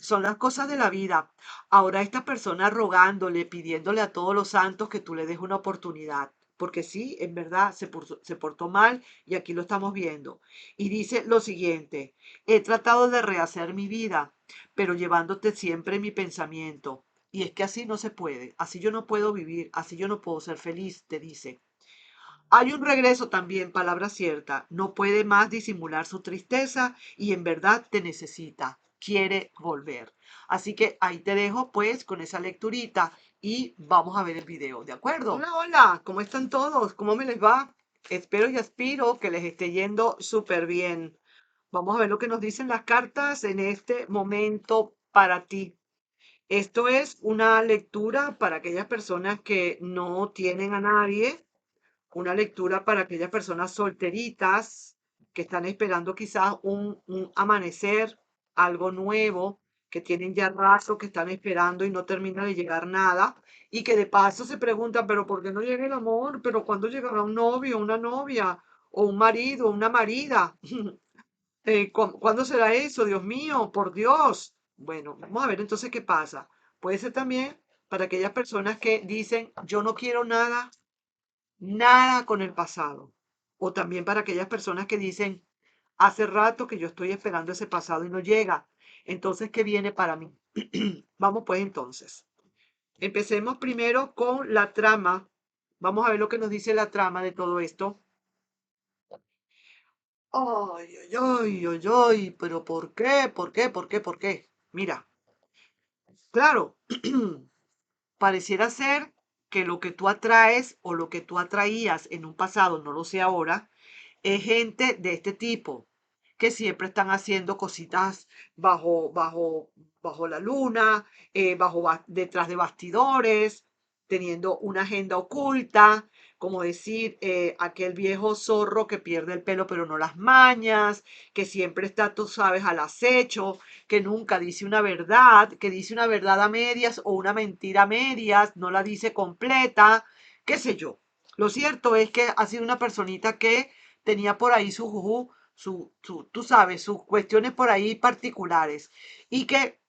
son las cosas de la vida. Ahora esta persona rogándole, pidiéndole a todos los santos que tú le des una oportunidad. Porque sí, en verdad se portó mal y aquí lo estamos viendo. Y dice lo siguiente, he tratado de rehacer mi vida, pero llevándote siempre en mi pensamiento. Y es que así no se puede, así yo no puedo vivir, así yo no puedo ser feliz, te dice. Hay un regreso también, palabra cierta. No puede más disimular su tristeza y en verdad te necesita. Quiere volver. Así que ahí te dejo pues con esa lecturita y vamos a ver el video, ¿de acuerdo? Hola, hola, ¿cómo están todos? ¿Cómo me les va? Espero y aspiro que les esté yendo súper bien. Vamos a ver lo que nos dicen las cartas en este momento para ti. Esto es una lectura para aquellas personas que no tienen a nadie, una lectura para aquellas personas solteritas que están esperando quizás un amanecer, algo nuevo, que tienen ya rato que están esperando y no termina de llegar nada, y que de paso se preguntan, pero ¿por qué no llega el amor? ¿Pero cuándo llegará un novio, una novia, o un marido, una marida? ¿Cuándo será eso? Dios mío, por Dios. Bueno, vamos a ver entonces qué pasa. Puede ser también para aquellas personas que dicen, yo no quiero nada, nada con el pasado. O también para aquellas personas que dicen, hace rato que yo estoy esperando ese pasado y no llega. Entonces, ¿qué viene para mí? Vamos pues entonces. Empecemos primero con la trama. Vamos a ver lo que nos dice la trama de todo esto. Ay, ay, ay, ay, ay, pero ¿por qué? ¿Por qué? ¿Por qué? ¿Por qué? Mira, claro, pareciera ser que lo que tú atraes o lo que tú atraías en un pasado, no lo sé ahora, es gente de este tipo, que siempre están haciendo cositas bajo, bajo, bajo la luna, detrás de bastidores, teniendo una agenda oculta, como decir, aquel viejo zorro que pierde el pelo pero no las mañas, que siempre está, tú sabes, al acecho, que nunca dice una verdad, que dice una verdad a medias o una mentira a medias, no la dice completa, qué sé yo. Lo cierto es que ha sido una personita que tenía por ahí su juju, tú sabes, sus cuestiones por ahí particulares. Y que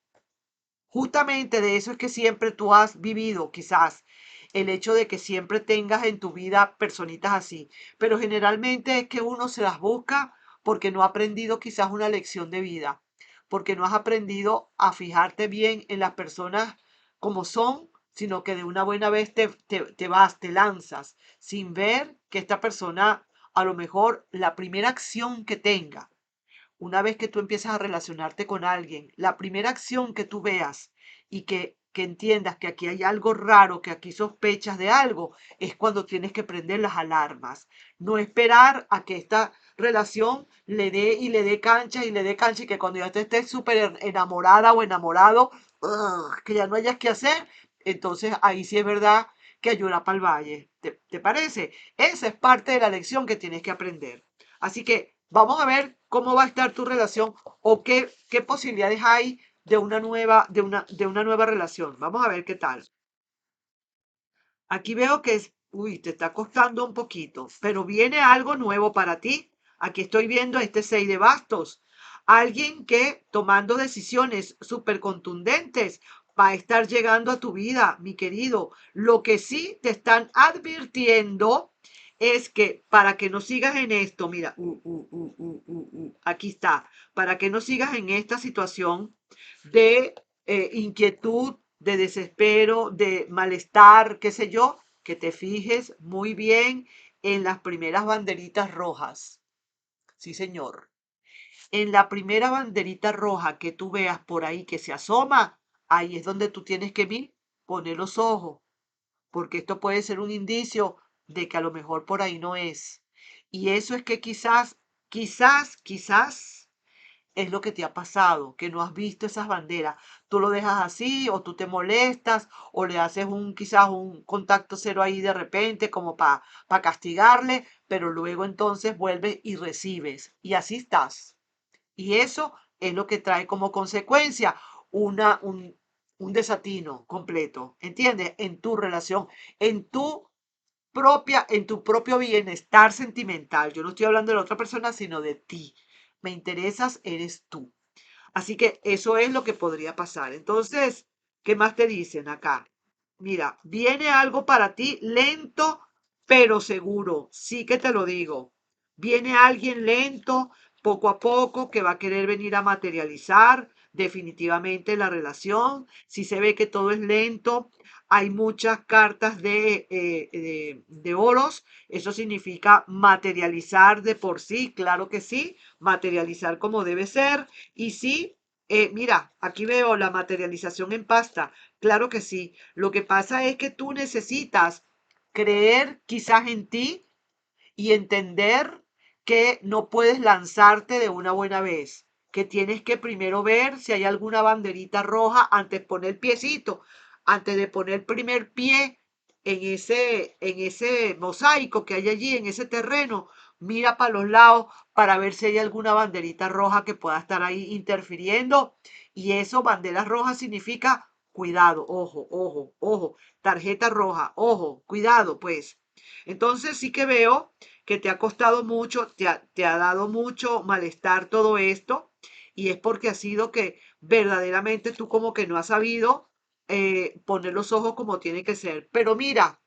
justamente de eso es que siempre tú has vivido, quizás, el hecho de que siempre tengas en tu vida personitas así. Pero generalmente es que uno se las busca porque no ha aprendido quizás una lección de vida, porque no has aprendido a fijarte bien en las personas como son, sino que de una buena vez te vas, te lanzas, sin ver que esta persona, a lo mejor la primera acción que tenga, una vez que tú empiezas a relacionarte con alguien, la primera acción que tú veas y que entiendas que aquí hay algo raro, que aquí sospechas de algo, es cuando tienes que prender las alarmas. No esperar a que esta relación le dé y le dé cancha y le dé cancha y que cuando ya te estés súper enamorada o enamorado, que ya no hayas que hacer, entonces ahí sí es verdad que llorar para el valle. ¿Te parece? Esa es parte de la lección que tienes que aprender. Así que vamos a ver cómo va a estar tu relación o qué posibilidades hay de una nueva relación. Vamos a ver qué tal. Aquí veo que uy, te está costando un poquito, pero viene algo nuevo para ti. Aquí estoy viendo este 6 de bastos. Alguien que tomando decisiones súper contundentes va a estar llegando a tu vida, mi querido. Lo que sí te están advirtiendo es que para que no sigas en esto, mira, aquí está, para que no sigas en esta situación de inquietud, de desespero, de malestar, qué sé yo, que te fijes muy bien en las primeras banderitas rojas. Sí, señor. En la primera banderita roja que tú veas por ahí que se asoma, ahí es donde tú tienes que poner los ojos, porque esto puede ser un indicio de que a lo mejor por ahí no es. Y eso es que quizás es lo que te ha pasado, que no has visto esas banderas. Tú lo dejas así o tú te molestas o le haces quizás un contacto cero ahí de repente como para castigarle, pero luego entonces vuelves y recibes y así estás. Y eso es lo que trae como consecuencia una, un, un desatino completo, ¿entiendes? En tu relación, en en tu propio bienestar sentimental. Yo no estoy hablando de la otra persona, sino de ti. Me interesas, eres tú. Así que eso es lo que podría pasar. Entonces, ¿qué más te dicen acá? Mira, viene algo para ti lento, pero seguro. Sí que te lo digo. Viene alguien lento, poco a poco, que va a querer venir a materializar definitivamente la relación. Si se ve que todo es lento, hay muchas cartas de oros. Eso significa materializar de por sí, claro que sí, materializar como debe ser. Y sí, mira, aquí veo la materialización en pasta. Claro que sí. Lo que pasa es que tú necesitas creer quizás en ti y entender que no puedes lanzarte de una buena vez, que tienes que primero ver si hay alguna banderita roja antes de poner el piecito, antes de poner el primer pie en ese mosaico que hay allí, en ese terreno. Mira para los lados para ver si hay alguna banderita roja que pueda estar ahí interfiriendo. Y eso, banderas rojas, significa cuidado, ojo, ojo, ojo, tarjeta roja, ojo, cuidado, pues. Entonces sí que veo que te ha costado mucho, te ha dado mucho malestar todo esto, y es porque ha sido que verdaderamente tú como que no has sabido poner los ojos como tiene que ser. Pero mira,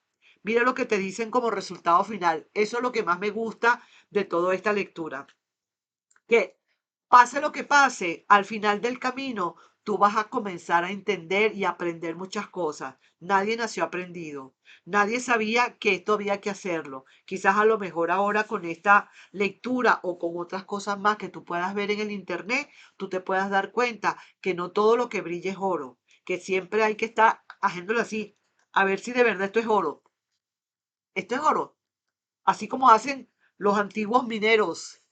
mira lo que te dicen como resultado final. Eso es lo que más me gusta de toda esta lectura. Que pase lo que pase, al final del camino tú vas a comenzar a entender y aprender muchas cosas. Nadie nació aprendido. Nadie sabía que esto había que hacerlo. Quizás a lo mejor ahora con esta lectura o con otras cosas más que tú puedas ver en el internet, tú te puedas dar cuenta que no todo lo que brilla es oro, que siempre hay que estar haciéndolo así, a ver si de verdad esto es oro. Esto es oro, así como hacen los antiguos mineros.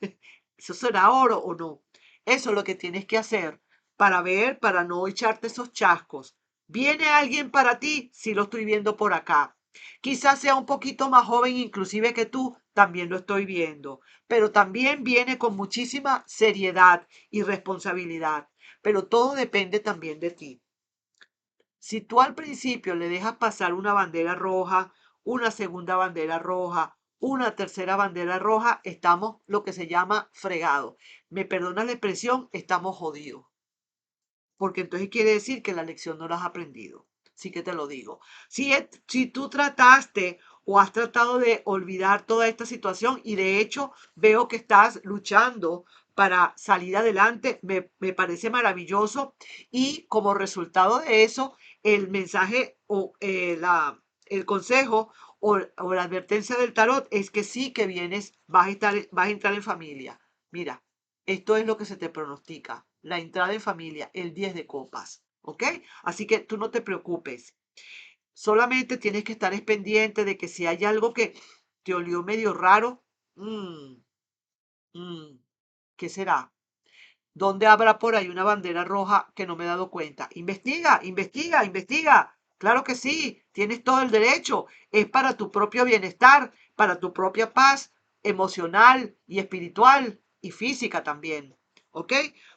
¿Eso será oro o no? Eso es lo que tienes que hacer para ver, para no echarte esos chascos. ¿Viene alguien para ti? Sí, lo estoy viendo por acá. Quizás sea un poquito más joven inclusive que tú, también lo estoy viendo, pero también viene con muchísima seriedad y responsabilidad. Pero todo depende también de ti. Si tú al principio le dejas pasar una bandera roja, una segunda bandera roja, una tercera bandera roja, estamos lo que se llama fregado. Me perdonas la expresión, estamos jodidos. Porque entonces quiere decir que la lección no la has aprendido. Sí que te lo digo. Si tú trataste o has tratado de olvidar toda esta situación y de hecho veo que estás luchando para salir adelante, me parece maravilloso y como resultado de eso, el mensaje o el consejo o la advertencia del tarot es que sí que vienes, vas a entrar en familia. Mira, esto es lo que se te pronostica, la entrada en familia, el 10 de copas, ¿ok? Así que tú no te preocupes. Solamente tienes que estar pendiente de que si hay algo que te olió medio raro, mmm, ¿qué será? ¿Dónde habrá por ahí una bandera roja que no me he dado cuenta? Investiga, investiga, investiga. Claro que sí, tienes todo el derecho. Es para tu propio bienestar, para tu propia paz emocional y espiritual y física también. ¿Ok?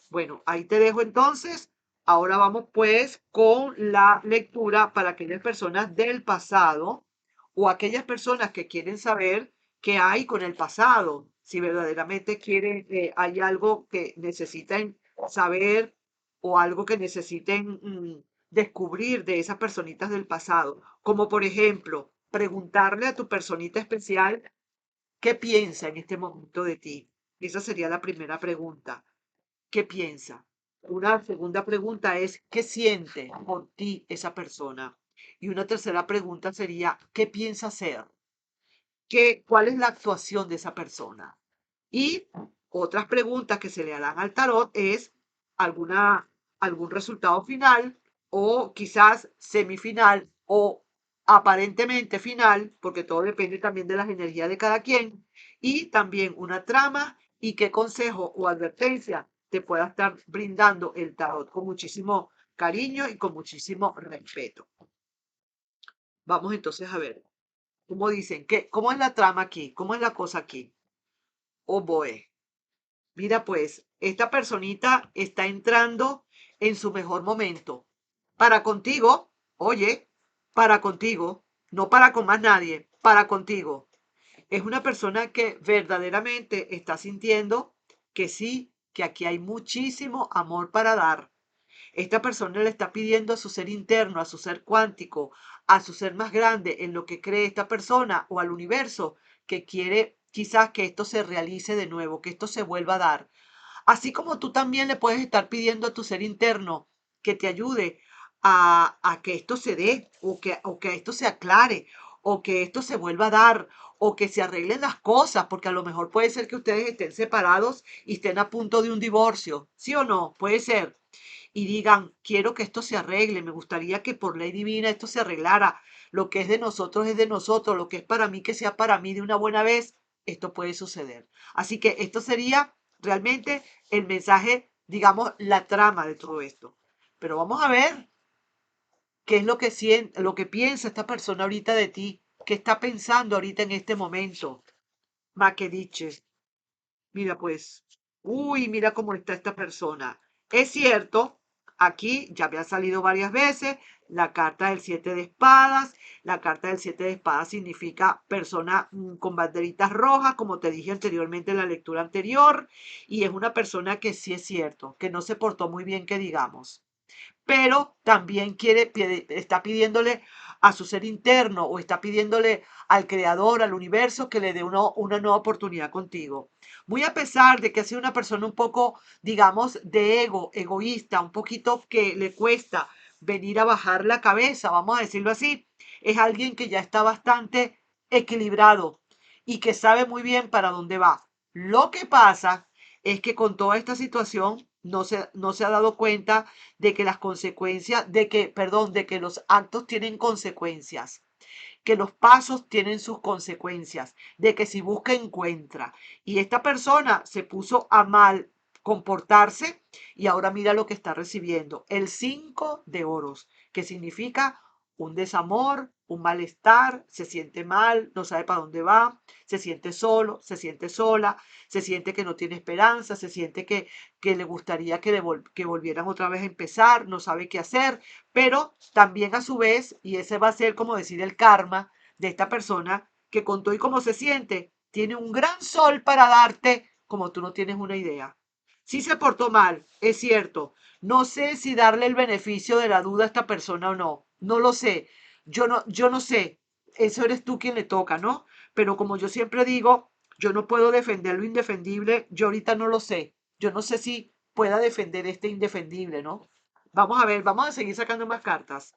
Bueno, ahí te dejo entonces. Ahora vamos pues con la lectura para aquellas personas del pasado o aquellas personas que quieren saber qué hay con el pasado, si verdaderamente quieren, hay algo que necesiten saber o algo que necesiten descubrir de esas personitas del pasado, como por ejemplo, preguntarle a tu personita especial qué piensa en este momento de ti. Esa sería la primera pregunta. ¿Qué piensa? Una segunda pregunta es, ¿qué siente por ti esa persona? Y una tercera pregunta sería, ¿qué piensa hacer? ¿Cuál es la actuación de esa persona? Y otras preguntas que se le harán al tarot es alguna, algún resultado final o quizás semifinal o aparentemente final, porque todo depende también de las energías de cada quien, y también una trama y qué consejo o advertencia te pueda estar brindando el tarot con muchísimo cariño y con muchísimo respeto. Vamos entonces a ver. ¿Cómo dicen? ¿Cómo es la trama aquí? ¿Cómo es la cosa aquí? Oh boy. Mira pues, esta personita está entrando en su mejor momento. Para contigo, oye, para contigo, no para con más nadie, para contigo. Es una persona que verdaderamente está sintiendo que sí que aquí hay muchísimo amor para dar. Esta persona le está pidiendo a su ser interno, a su ser cuántico, a su ser más grande, en lo que cree esta persona o al universo, que quiere quizás que esto se realice de nuevo, que esto se vuelva a dar. Así como tú también le puedes estar pidiendo a tu ser interno que te ayude a que esto se dé o que esto se aclare o que esto se vuelva a dar o que se arreglen las cosas, porque a lo mejor puede ser que ustedes estén separados y estén a punto de un divorcio, ¿sí o no? Puede ser. Y digan, quiero que esto se arregle, me gustaría que por ley divina esto se arreglara, lo que es de nosotros, lo que es para mí que sea para mí de una buena vez, esto puede suceder. Así que esto sería realmente el mensaje, digamos, la trama de todo esto. Pero vamos a ver qué es lo que siente, lo que piensa esta persona ahorita de ti, qué está pensando ahorita en este momento. Ma que dices, mira pues, uy, mira cómo está esta persona. Es cierto, aquí ya me ha salido varias veces la carta del 7 de espadas. La carta del 7 de espadas significa persona con banderitas rojas, como te dije anteriormente en la lectura anterior, y es una persona que sí es cierto, que no se portó muy bien, que digamos, pero también está pidiéndole a su ser interno o está pidiéndole al creador, al universo, que le dé una nueva oportunidad contigo. Muy a pesar de que ha sido una persona un poco, digamos, de egoísta, un poquito que le cuesta venir a bajar la cabeza, vamos a decirlo así, es alguien que ya está bastante equilibrado y que sabe muy bien para dónde va. Lo que pasa es que con toda esta situación no se ha dado cuenta de que las consecuencias, de que los actos tienen consecuencias, que los pasos tienen sus consecuencias, de que si busca encuentra. Y esta persona se puso a mal comportarse y ahora mira lo que está recibiendo. El 5 de oros, que significa un desamor, un malestar, se siente mal, no sabe para dónde va, se siente solo, se siente sola, se siente que no tiene esperanza, se siente que le gustaría que volvieran otra vez a empezar, no sabe qué hacer, pero también a su vez, y ese va a ser como decir el karma de esta persona, que con todo y cómo se siente, tiene un gran sol para darte como tú no tienes una idea. Sí se portó mal, es cierto. No sé si darle el beneficio de la duda a esta persona o no. No lo sé. Yo no sé. Eso eres tú quien le toca, ¿no? Pero como yo siempre digo, yo no puedo defender lo indefendible. Yo ahorita no lo sé. Yo no sé si pueda defender este indefendible, ¿no? Vamos a ver, vamos a seguir sacando más cartas.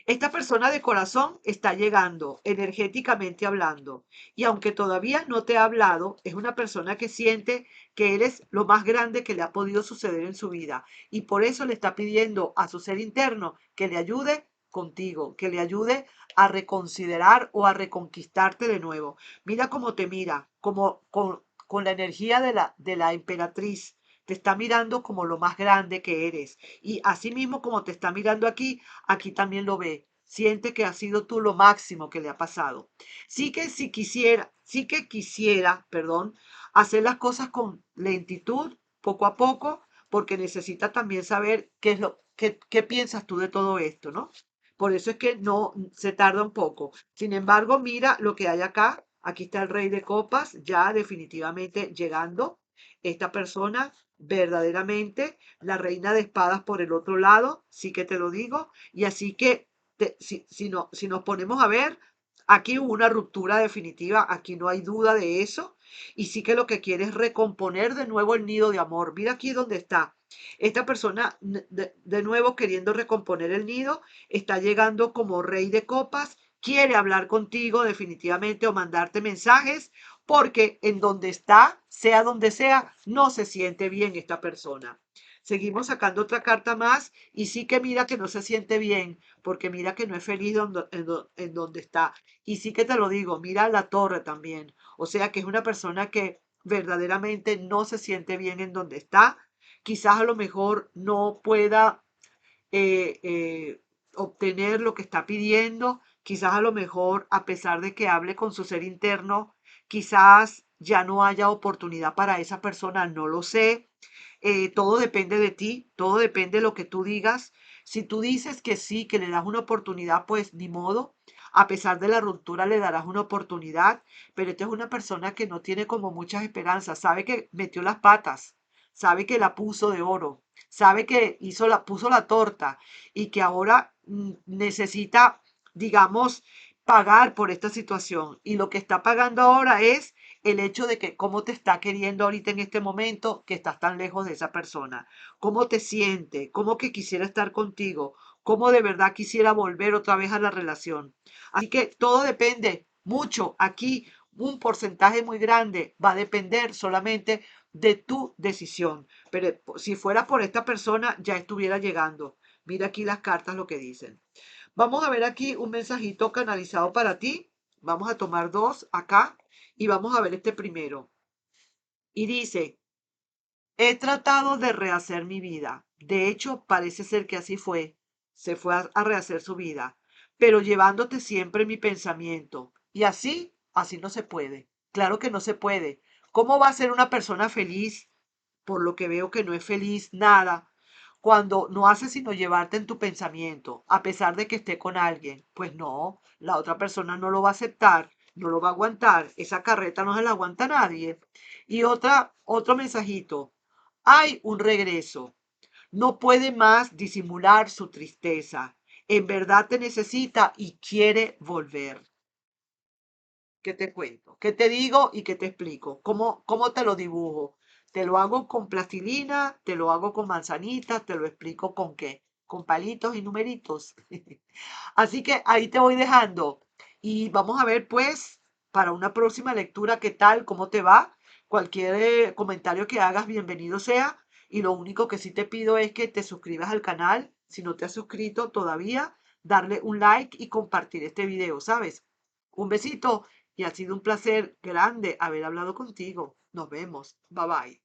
Esta persona de corazón está llegando, energéticamente hablando, y aunque todavía no te ha hablado, es una persona que siente que eres lo más grande que le ha podido suceder en su vida, y por eso le está pidiendo a su ser interno que le ayude contigo, que le ayude a reconsiderar o a reconquistarte de nuevo. Mira cómo te mira, como con la energía de la emperatriz. Te está mirando como lo más grande que eres. Y así mismo como te está mirando aquí, aquí también lo ve. Siente que has sido tú lo máximo que le ha pasado. Sí que quisiera, perdón, hacer las cosas con lentitud, poco a poco, porque necesita también saber qué es qué piensas tú de todo esto, ¿no? Por eso es que no se tarda un poco. Sin embargo, mira lo que hay acá. Aquí está el rey de copas, ya definitivamente llegando. Esta persona verdaderamente, la reina de espadas por el otro lado, sí que te lo digo. Y así que si nos ponemos a ver, aquí hubo una ruptura definitiva, aquí no hay duda de eso. Y sí que lo que quiere es recomponer de nuevo el nido de amor. Mira aquí donde está. Esta persona, de nuevo queriendo recomponer el nido, está llegando como rey de copas, quiere hablar contigo definitivamente o mandarte mensajes, porque en donde está, sea donde sea, no se siente bien esta persona. Seguimos sacando otra carta más y sí que mira que no se siente bien, porque mira que no es feliz en donde está. Y sí que te lo digo, mira la torre también. O sea que es una persona que verdaderamente no se siente bien en donde está. Quizás a lo mejor no pueda obtener lo que está pidiendo. Quizás a lo mejor, a pesar de que hable con su ser interno, quizás ya no haya oportunidad para esa persona, no lo sé. Todo depende de ti, todo depende de lo que tú digas. Si tú dices que sí, que le das una oportunidad, pues ni modo. A pesar de la ruptura le darás una oportunidad, pero esta es una persona que no tiene como muchas esperanzas, sabe que metió las patas, sabe que la puso de oro, sabe que puso la torta y que ahora necesita, digamos, pagar por esta situación. Y lo que está pagando ahora es el hecho de que cómo te está queriendo ahorita en este momento que estás tan lejos de esa persona, cómo te siente, cómo que quisiera estar contigo, cómo de verdad quisiera volver otra vez a la relación. Así que todo depende mucho. Aquí un porcentaje muy grande va a depender solamente de tu decisión. Pero si fuera por esta persona, ya estuviera llegando. Mira aquí las cartas lo que dicen. Vamos a ver aquí un mensajito canalizado para ti. Vamos a tomar dos acá y vamos a ver este primero. Y dice, he tratado de rehacer mi vida. De hecho, parece ser que así fue. Se fue a rehacer su vida, pero llevándote siempre mi pensamiento. Y así no se puede. Claro que no se puede. ¿Cómo va a ser una persona feliz? Por lo que veo que no es feliz nada, cuando no hace sino llevarte en tu pensamiento, a pesar de que esté con alguien. Pues no, la otra persona no lo va a aceptar, no lo va a aguantar. Esa carreta no se la aguanta nadie. Y otro mensajito. Hay un regreso. No puede más disimular su tristeza. En verdad te necesita y quiere volver. ¿Qué te cuento? ¿Qué te digo y qué te explico? ¿Cómo te lo dibujo? ¿Te lo hago con plastilina? ¿Te lo hago con manzanitas? ¿Te lo explico con qué? Con palitos y numeritos. Así que ahí te voy dejando. Y vamos a ver, pues, para una próxima lectura, qué tal, cómo te va. Cualquier comentario que hagas, bienvenido sea. Y lo único que sí te pido es que te suscribas al canal. Si no te has suscrito todavía, darle un like y compartir este video, ¿sabes? Un besito y ha sido un placer grande haber hablado contigo. Nos vemos. Bye bye.